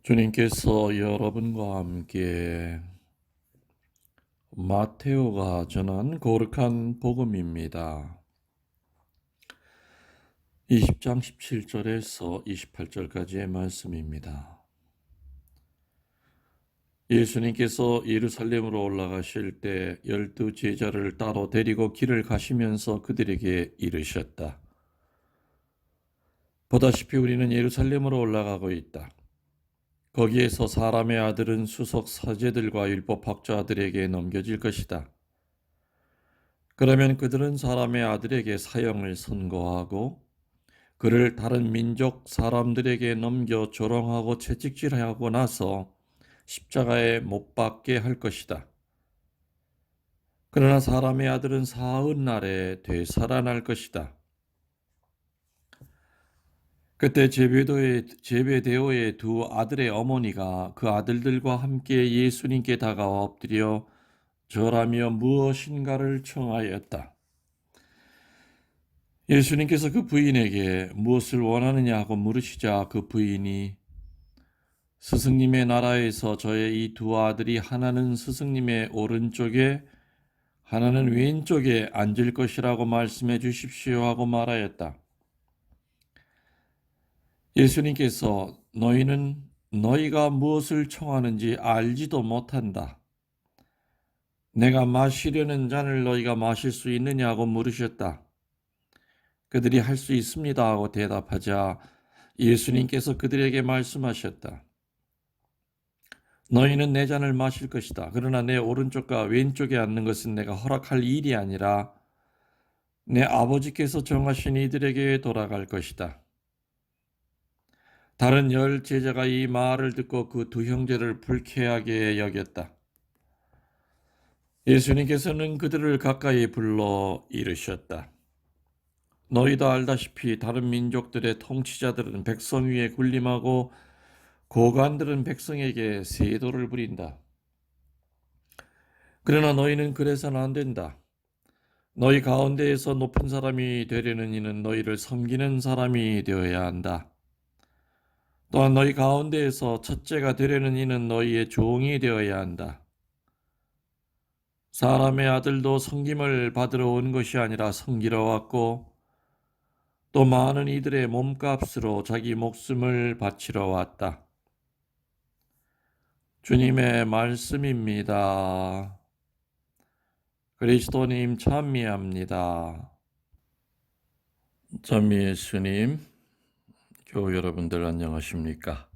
주님께서 여러분과 함께 마테오가 전한 거룩한 복음입니다. 20장 17절에서 28절까지의 말씀입니다. 예수님께서 예루살렘으로 올라가실 때 12제자를 따로 데리고 길을 가시면서 그들에게 이르셨다. 보다시피 우리는 예루살렘으로 올라가고 있다. 거기에서 사람의 아들은 수석 사제들과 율법학자들에게 넘겨질 것이다. 그러면 그들은 사람의 아들에게 사형을 선고하고 그를 다른 민족 사람들에게 넘겨 조롱하고 채찍질하고 나서 십자가에 못 박게 할 것이다. 그러나 사람의 아들은 사흘날에 되살아날 것이다. 그때 제베데오의 두 아들의 어머니가 그 아들들과 함께 예수님께 다가와 엎드려 절하며 무엇인가를 청하였다. 예수님께서 그 부인에게 무엇을 원하느냐고 물으시자 그 부인이 스승님의 나라에서 저의 이 두 아들이 하나는 스승님의 오른쪽에 하나는 왼쪽에 앉을 것이라고 말씀해 주십시오 하고 말하였다. 예수님께서 너희는 너희가 무엇을 청하는지 알지도 못한다. 내가 마시려는 잔을 너희가 마실 수 있느냐고 물으셨다. 그들이 할 수 있습니다 하고 대답하자 예수님께서 그들에게 말씀하셨다. 너희는 내 잔을 마실 것이다. 그러나 내 오른쪽과 왼쪽에 앉는 것은 내가 허락할 일이 아니라 내 아버지께서 정하신 이들에게 돌아갈 것이다. 다른 10제자가 이 말을 듣고 그 두 형제를 불쾌하게 여겼다. 예수님께서는 그들을 가까이 불러 이르셨다. 너희도 알다시피 다른 민족들의 통치자들은 백성 위에 군림하고 고관들은 백성에게 세도를 부린다. 그러나 너희는 그래서는 안 된다. 너희 가운데에서 높은 사람이 되려는 이는 너희를 섬기는 사람이 되어야 한다. 또한 너희 가운데에서 첫째가 되려는 이는 너희의 종이 되어야 한다. 사람의 아들도 섬김을 받으러 온 것이 아니라 섬기러 왔고 또 많은 이들의 몸값으로 자기 목숨을 바치러 왔다. 주님의 말씀입니다. 그리스도님 찬미합니다. 찬미 예수님, 교우 여러분들 안녕하십니까?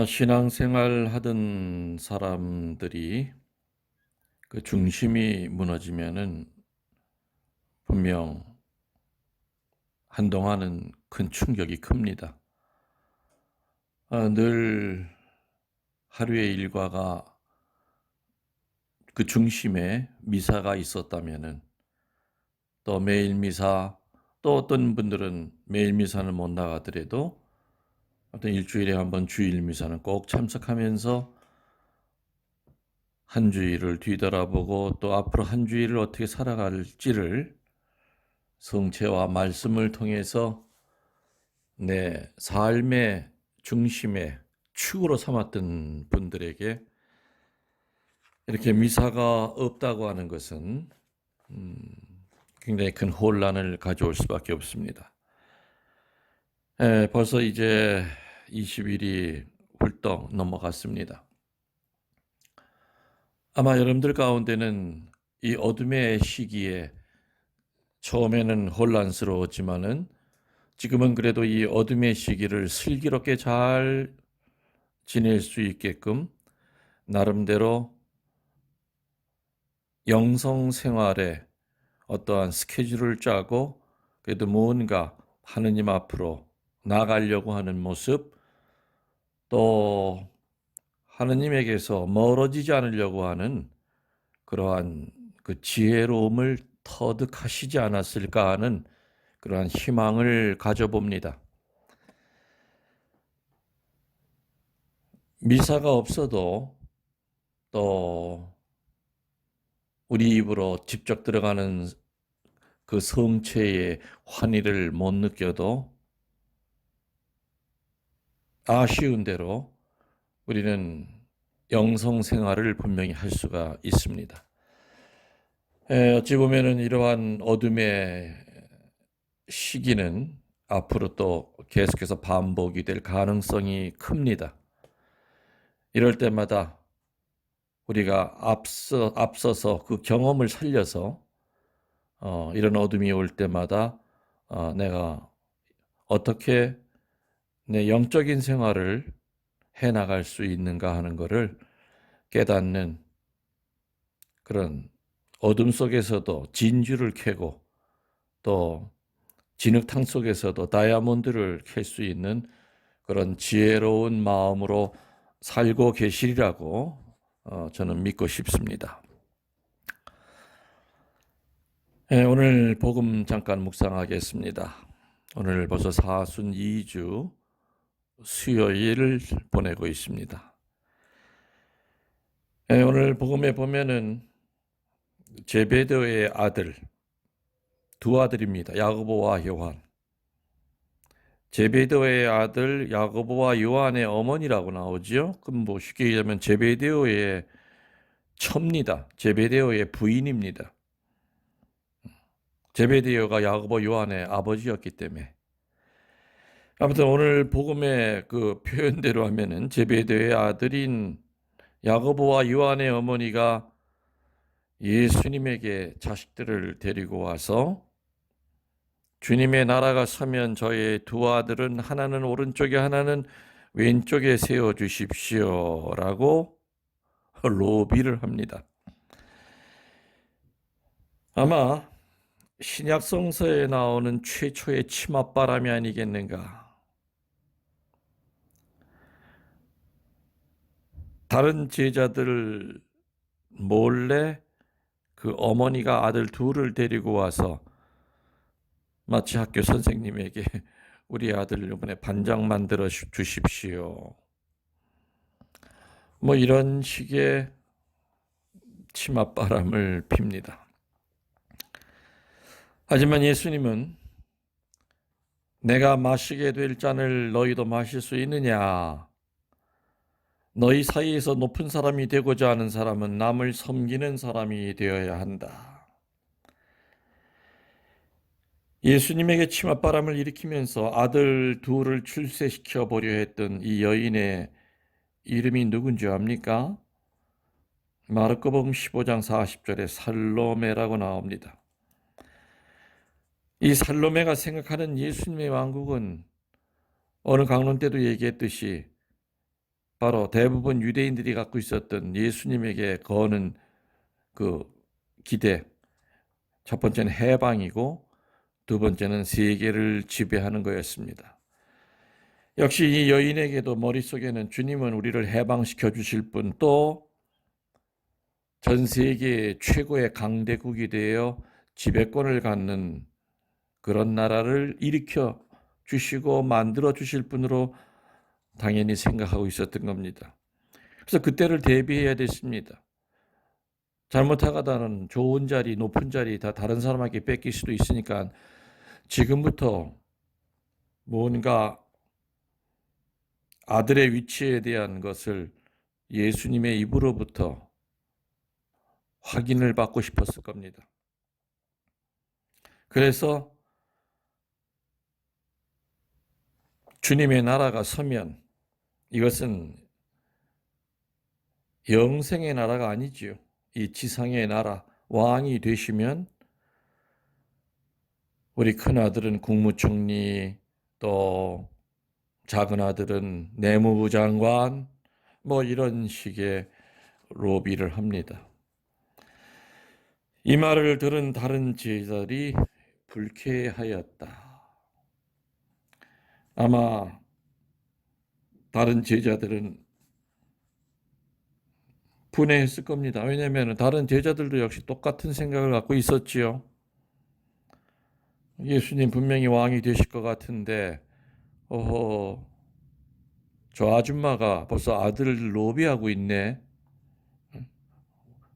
신앙생활 하던 사람들이 그 중심이 무너지면은 분명 한동안은 큰 충격이 큽니다. 늘 하루의 일과가 그 중심에 미사가 있었다면은 또 매일 미사, 또 어떤 분들은 매일 미사는 못 나가더라도 어떤 일주일에 한 번 주일 미사는 꼭 참석하면서 한 주일을 뒤돌아보고 또 앞으로 한 주일을 어떻게 살아갈지를 성체와 말씀을 통해서 내 삶의 중심에 축으로 삼았던 분들에게 이렇게 미사가 없다고 하는 것은 굉장히 큰 혼란을 가져올 수밖에 없습니다. 벌써 이제 20일이 훌떡 넘어갔습니다. 아마 여러분들 가운데는 이 어둠의 시기에 처음에는 혼란스러웠지만은 지금은 그래도 이 어둠의 시기를 슬기롭게 잘 지낼 수 있게끔 나름대로 영성 생활에 어떠한 스케줄을 짜고 그래도 무언가 하느님 앞으로 나가려고 하는 모습, 또 하느님에게서 멀어지지 않으려고 하는 그러한 그 지혜로움을 터득하시지 않았을까 하는 그러한 희망을 가져봅니다. 미사가 없어도 또 우리 입으로 직접 들어가는 그 성체의 환희를 못 느껴도 아쉬운 대로 우리는 영성 생활을 분명히 할 수가 있습니다. 어찌 보면은 이러한 어둠의 시기는 앞으로 또 계속해서 반복이 될 가능성이 큽니다. 이럴 때마다 우리가 앞서서 그 경험을 살려서 이런 어둠이 올 때마다 내가 어떻게 내 영적인 생활을 해나갈 수 있는가 하는 것을 깨닫는 그런 어둠 속에서도 진주를 캐고 또 진흙탕 속에서도 다이아몬드를 캘 수 있는 그런 지혜로운 마음으로 살고 계시리라고 저는 믿고 싶습니다. 오늘 복음 잠깐 묵상하겠습니다. 오늘 벌써 사순 2주 수요일을 보내고 있습니다. 오늘 복음에 보면은 제베데오의 아들, 두 아들입니다. 야고보와 요한. 제베데오의 아들 야고보와 요한의 어머니라고 나오지요. 그럼 뭐 쉽게 얘기하면 제베데오의 첩니다. 제베데오의 부인입니다. 제베데오가 야고보 요한의 아버지였기 때문에. 아무튼 오늘 복음의 그 표현대로 하면은 제베데오의 아들인 야고보와 요한의 어머니가 예수님에게 자식들을 데리고 와서 주님의 나라가 서면 저의 두 아들은 하나는 오른쪽에 하나는 왼쪽에 세워주십시오 라고 로비를 합니다. 아마 신약성서에 나오는 최초의 치맛바람이 아니겠는가. 다른 제자들 몰래 그 어머니가 아들 둘을 데리고 와서 마치 학교 선생님에게 우리 아들 이번에 반장 만들어 주십시오. 뭐 이런 식의 치맛바람을 핍니다. 하지만 예수님은 내가 마시게 될 잔을 너희도 마실 수 있느냐? 너희 사이에서 높은 사람이 되고자 하는 사람은 남을 섬기는 사람이 되어야 한다. 예수님에게 치맛바람을 일으키면서 아들 둘을 출세시켜 보려 했던 이 여인의 이름이 누군지 압니까? 마르코복음 15장 40절에 살로메라고 나옵니다. 이 살로메가 생각하는 예수님의 왕국은 어느 강론 때도 얘기했듯이 바로 대부분 유대인들이 갖고 있었던 예수님에게 거는 그 기대, 첫 번째는 해방이고 두 번째는 세계를 지배하는 거였습니다. 역시 이 여인에게도 머릿속에는 주님은 우리를 해방시켜 주실 분, 또 전 세계 최고의 강대국이 되어 지배권을 갖는 그런 나라를 일으켜 주시고 만들어 주실 분으로 당연히 생각하고 있었던 겁니다. 그래서 그때를 대비해야 됐습니다. 잘못하다가는 좋은 자리, 높은 자리 다 다른 사람에게 뺏길 수도 있으니까 지금부터 뭔가 아들의 위치에 대한 것을 예수님의 입으로부터 확인을 받고 싶었을 겁니다. 그래서 주님의 나라가 서면 이것은 영생의 나라가 아니지요. 이 지상의 나라, 왕이 되시면 우리 큰아들은 국무총리, 또 작은 아들은 내무부 장관, 뭐 이런 식의 로비를 합니다. 이 말을 들은 다른 제자들이 불쾌하였다. 아마 다른 제자들은 분해했을 겁니다. 왜냐하면 다른 제자들도 역시 똑같은 생각을 갖고 있었지요. 예수님 분명히 왕이 되실 것 같은데 저 아줌마가 벌써 아들을 로비하고 있네.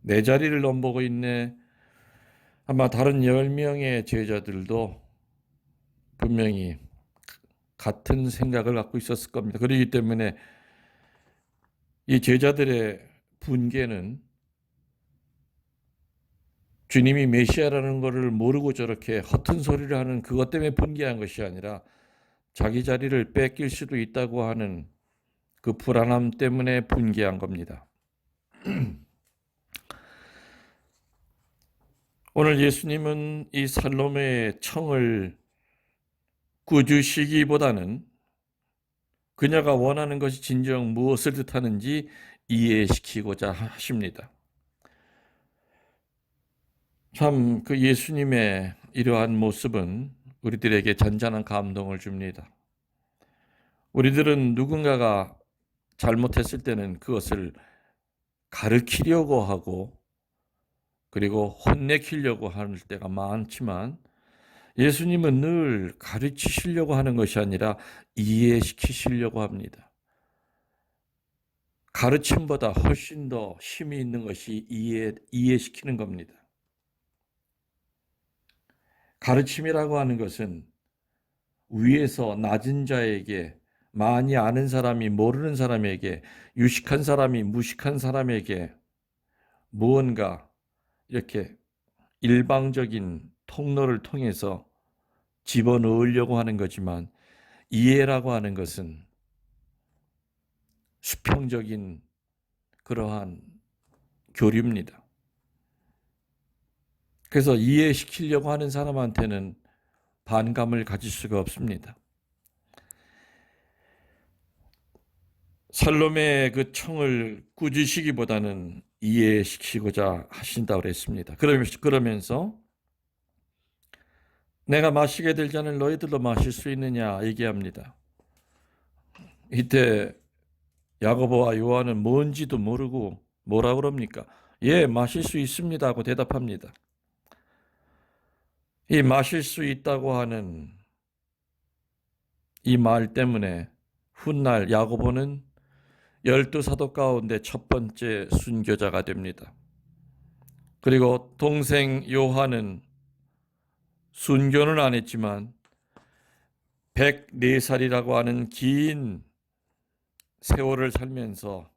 내 자리를 넘보고 있네. 아마 다른 10명의 제자들도 분명히 같은 생각을 갖고 있었을 겁니다. 그렇기 때문에 이 제자들의 분개는 주님이 메시아라는 것을 모르고 저렇게 허튼 소리를 하는 그것 때문에 분개한 것이 아니라 자기 자리를 뺏길 수도 있다고 하는 그 불안함 때문에 분개한 겁니다. 오늘 예수님은 이 살로메의 청을 꾸짖으시기보다는 그녀가 원하는 것이 진정 무엇을 뜻하는지 이해시키고자 하십니다. 참 그 예수님의 이러한 모습은 우리들에게 잔잔한 감동을 줍니다. 우리들은 누군가가 잘못했을 때는 그것을 가르치려고 하고 그리고 혼내키려고 할 때가 많지만 예수님은 늘 가르치시려고 하는 것이 아니라 이해시키시려고 합니다. 가르침보다 훨씬 더 힘이 있는 것이 이해시키는 겁니다. 가르침이라고 하는 것은 위에서 낮은 자에게, 많이 아는 사람이 모르는 사람에게, 유식한 사람이 무식한 사람에게 무언가 이렇게 일방적인 통로를 통해서 집어넣으려고 하는 거지만, 이해라고 하는 것은 수평적인 그러한 교류입니다. 그래서 이해시키려고 하는 사람한테는 반감을 가질 수가 없습니다. 살로메의 그 청을 꾸짖으시기보다는 이해시키고자 하신다고 그랬습니다. 그러면서 내가 마시게 될 잔을 너희들도 마실 수 있느냐 얘기합니다. 이때 야고보와 요한은 뭔지도 모르고 뭐라 그럽니까? 예, 마실 수 있습니다 하고 대답합니다. 이 마실 수 있다고 하는 이 말 때문에 훗날 야고보는 12사도 가운데 첫 번째 순교자가 됩니다. 그리고 동생 요한은 순교는 안 했지만 104살이라고 하는 긴 세월을 살면서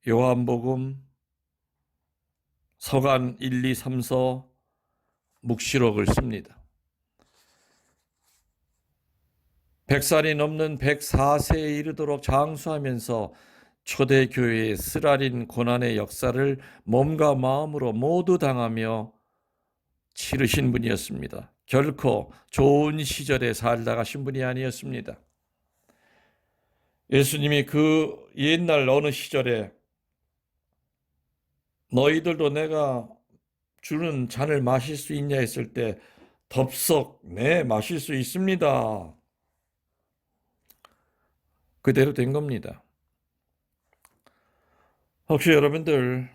요한복음, 서간 1, 2, 3서, 묵시록을 씁니다. 100살이 넘는 104세에 이르도록 장수하면서 초대교회의 쓰라린 고난의 역사를 몸과 마음으로 모두 당하며 치르신 분이었습니다. 결코 좋은 시절에 살다 가신 분이 아니었습니다. 예수님이 그 옛날 어느 시절에 너희들도 내가 주는 잔을 마실 수 있냐 했을 때 덥석 네 마실 수 있습니다. 그대로 된 겁니다. 혹시 여러분들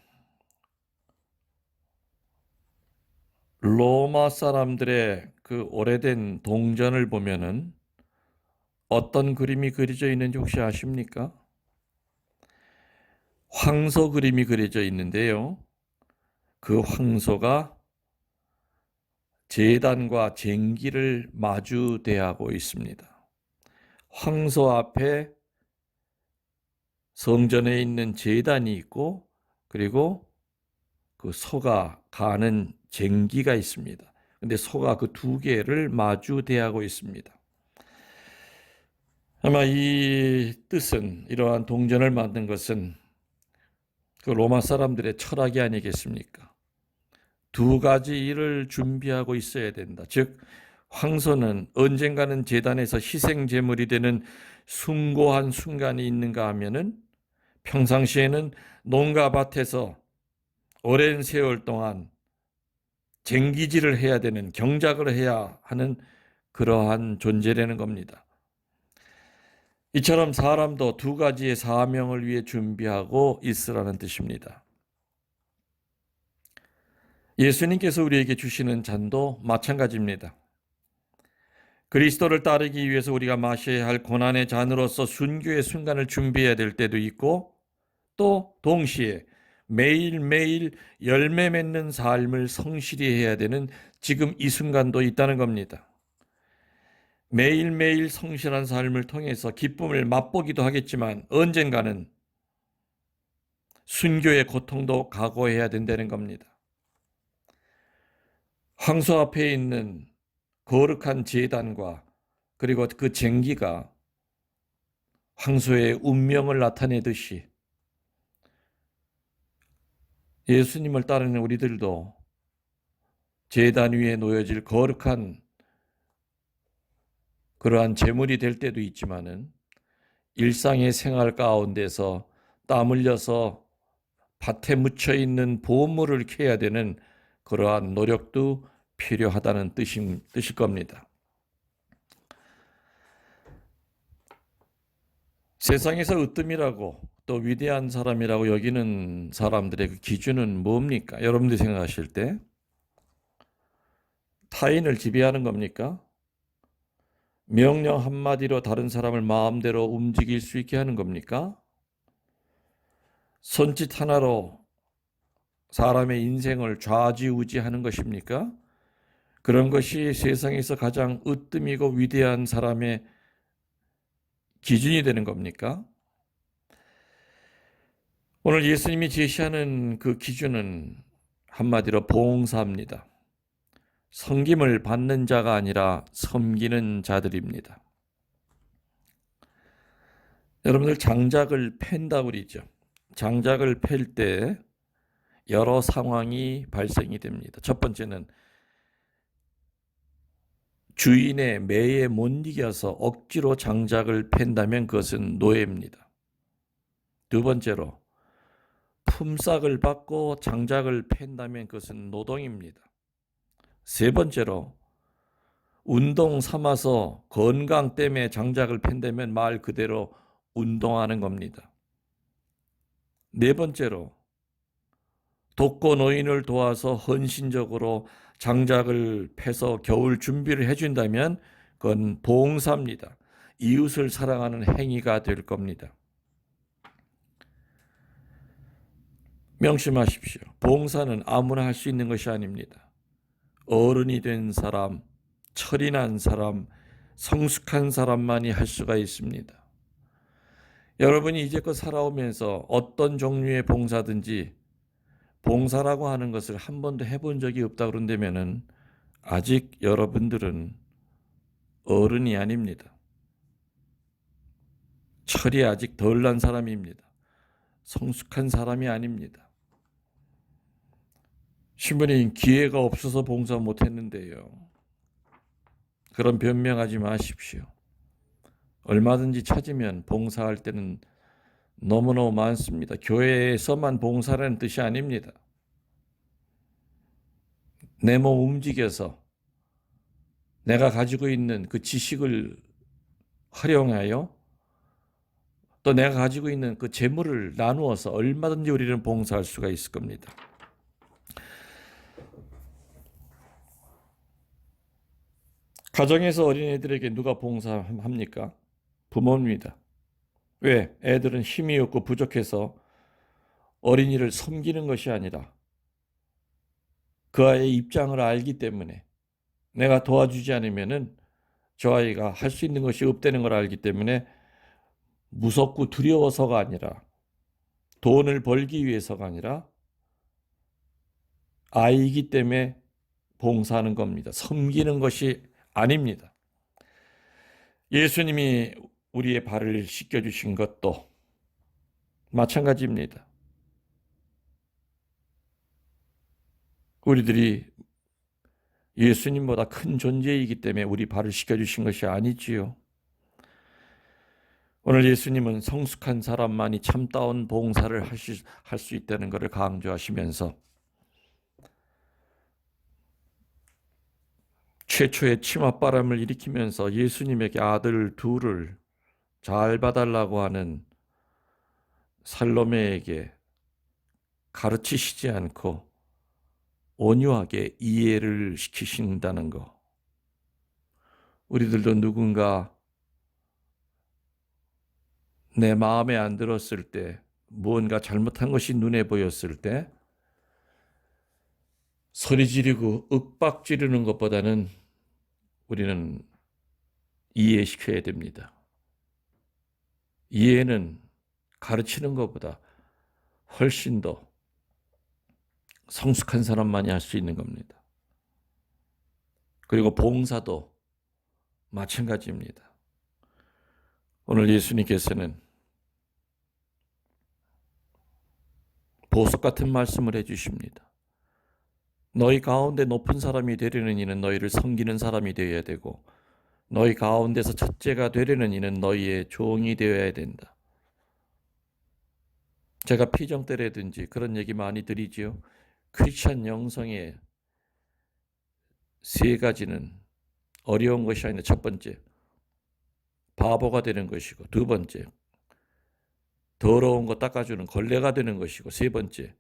로마 사람들의 그 오래된 동전을 보면은 어떤 그림이 그려져 있는지 혹시 아십니까? 황소 그림이 그려져 있는데요. 그 황소가 제단과 쟁기를 마주대하고 있습니다. 황소 앞에 성전에 있는 제단이 있고 그리고 그 소가 가는 쟁기가 있습니다. 근데 소가 그 두 개를 마주대하고 있습니다. 아마 이 뜻은, 이러한 동전을 만든 것은 그 로마 사람들의 철학이 아니겠습니까? 두 가지 일을 준비하고 있어야 된다. 즉 황소는 언젠가는 제단에서 희생 제물이 되는 숭고한 순간이 있는가 하면은 평상시에는 농가 밭에서 오랜 세월 동안 쟁기질을 해야 되는, 경작을 해야 하는 그러한 존재라는 겁니다. 이처럼 사람도 두 가지의 사명을 위해 준비하고 있으라는 뜻입니다. 예수님께서 우리에게 주시는 잔도 마찬가지입니다. 그리스도를 따르기 위해서 우리가 마셔야 할 고난의 잔으로서 순교의 순간을 준비해야 될 때도 있고 또 동시에 매일매일 열매 맺는 삶을 성실히 해야 되는 지금 이 순간도 있다는 겁니다. 매일매일 성실한 삶을 통해서 기쁨을 맛보기도 하겠지만 언젠가는 순교의 고통도 각오해야 된다는 겁니다. 황소 앞에 있는 거룩한 제단과 그리고 그 쟁기가 황소의 운명을 나타내듯이 예수님을 따르는 우리들도 제단 위에 놓여질 거룩한 그러한 제물이 될 때도 있지만은 일상의 생활 가운데서 땀 흘려서 밭에 묻혀 있는 보물을 캐야 되는 그러한 노력도 필요하다는 뜻일 겁니다. 세상에서 으뜸이라고 또 위대한 사람이라고 여기는 사람들의 그 기준은 뭡니까? 여러분들이 생각하실 때 타인을 지배하는 겁니까? 명령 한마디로 다른 사람을 마음대로 움직일 수 있게 하는 겁니까? 손짓 하나로 사람의 인생을 좌지우지하는 것입니까? 그런 것이 세상에서 가장 으뜸이고 위대한 사람의 기준이 되는 겁니까? 오늘 예수님이 제시하는 그 기준은 한마디로 봉사입니다. 섬김을 받는 자가 아니라 섬기는 자들입니다. 여러분들 장작을 팬다고 그러죠. 장작을 팰 때 여러 상황이 발생이 됩니다. 첫 번째는 주인의 매에 못 이겨서 억지로 장작을 팬다면 그것은 노예입니다. 두 번째로 품삯을 받고 장작을 팬다면 그것은 노동입니다. 세 번째로 운동 삼아서 건강 때문에 장작을 팬다면 말 그대로 운동하는 겁니다. 네 번째로 독거 노인을 도와서 헌신적으로 장작을 패서 겨울 준비를 해준다면 그건 봉사입니다. 이웃을 사랑하는 행위가 될 겁니다. 명심하십시오. 봉사는 아무나 할 수 있는 것이 아닙니다. 어른이 된 사람, 철이 난 사람, 성숙한 사람만이 할 수가 있습니다. 여러분이 이제껏 살아오면서 어떤 종류의 봉사든지 봉사라고 하는 것을 한 번도 해본 적이 없다 그런다면은 아직 여러분들은 어른이 아닙니다. 철이 아직 덜 난 사람입니다. 성숙한 사람이 아닙니다. 신부님 기회가 없어서 봉사 못했는데요. 그런 변명하지 마십시오. 얼마든지 찾으면 봉사할 때는 너무너무 많습니다. 교회에서만 봉사라는 뜻이 아닙니다. 내 몸 움직여서 내가 가지고 있는 그 지식을 활용하여 또 내가 가지고 있는 그 재물을 나누어서 얼마든지 우리는 봉사할 수가 있을 겁니다. 가정에서 어린애들에게 누가 봉사합니까? 부모입니다. 왜? 애들은 힘이 없고 부족해서 어린이를 섬기는 것이 아니라 그 아이의 입장을 알기 때문에 내가 도와주지 않으면은 저 아이가 할 수 있는 것이 없다는 걸 알기 때문에 무섭고 두려워서가 아니라 돈을 벌기 위해서가 아니라 아이이기 때문에 봉사하는 겁니다. 섬기는 것이 아닙니다. 예수님이 우리의 발을 씻겨주신 것도 마찬가지입니다. 우리들이 예수님보다 큰 존재이기 때문에 우리 발을 씻겨주신 것이 아니지요. 오늘 예수님은 성숙한 사람만이 참다운 봉사를 할 수 있다는 것을 강조하시면서 최초의 치맛바람을 일으키면서 예수님에게 아들 둘을 잘 봐달라고 하는 살로메에게 가르치시지 않고 온유하게 이해를 시키신다는 것. 우리들도 누군가 내 마음에 안 들었을 때, 무언가 잘못한 것이 눈에 보였을 때 소리 지르고 윽박 지르는 것보다는 우리는 이해시켜야 됩니다. 이해는 가르치는 것보다 훨씬 더 성숙한 사람만이 할 수 있는 겁니다. 그리고 봉사도 마찬가지입니다. 오늘 예수님께서는 보석 같은 말씀을 해주십니다. 너희 가운데 높은 사람이 되려는 이는 너희를 섬기는 사람이 되어야 되고 너희 가운데서 첫째가 되려는 이는 너희의 종이 되어야 된다. 제가 피정 때라든지 그런 얘기 많이 드리지요. 크리스찬 영성의 세 가지는 어려운 것이 아니라 첫 번째, 바보가 되는 것이고, 두 번째, 더러운 거 닦아주는 걸레가 되는 것이고, 세 번째,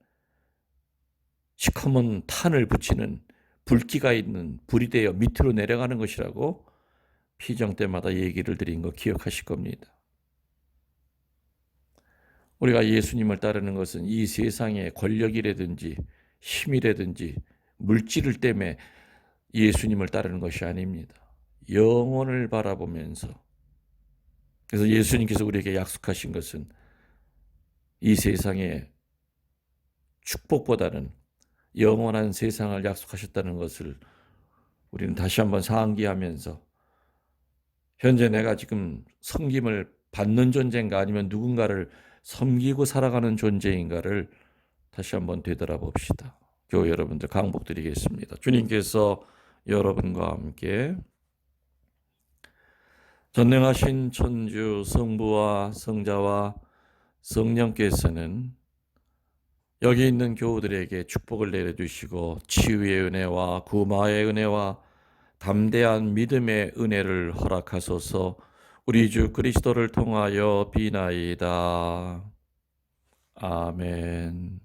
시커먼 탄을 붙이는 불기가 있는 불이 되어 밑으로 내려가는 것이라고 피정 때마다 얘기를 드린 거 기억하실 겁니다. 우리가 예수님을 따르는 것은 이 세상의 권력이라든지 힘이라든지 물질을 때문에 예수님을 따르는 것이 아닙니다. 영혼을 바라보면서. 그래서 예수님께서 우리에게 약속하신 것은 이 세상의 축복보다는 영원한 세상을 약속하셨다는 것을 우리는 다시 한번 상기하면서 현재 내가 지금 섬김을 받는 존재인가 아니면 누군가를 섬기고 살아가는 존재인가를 다시 한번 되돌아봅시다. 교회 여러분들 강복드리겠습니다. 주님께서 여러분과 함께 전능하신 천주 성부와 성자와 성령께서는 여기 있는 교우들에게 축복을 내려주시고 치유의 은혜와 구마의 은혜와 담대한 믿음의 은혜를 허락하소서. 우리 주 그리스도를 통하여 비나이다. 아멘.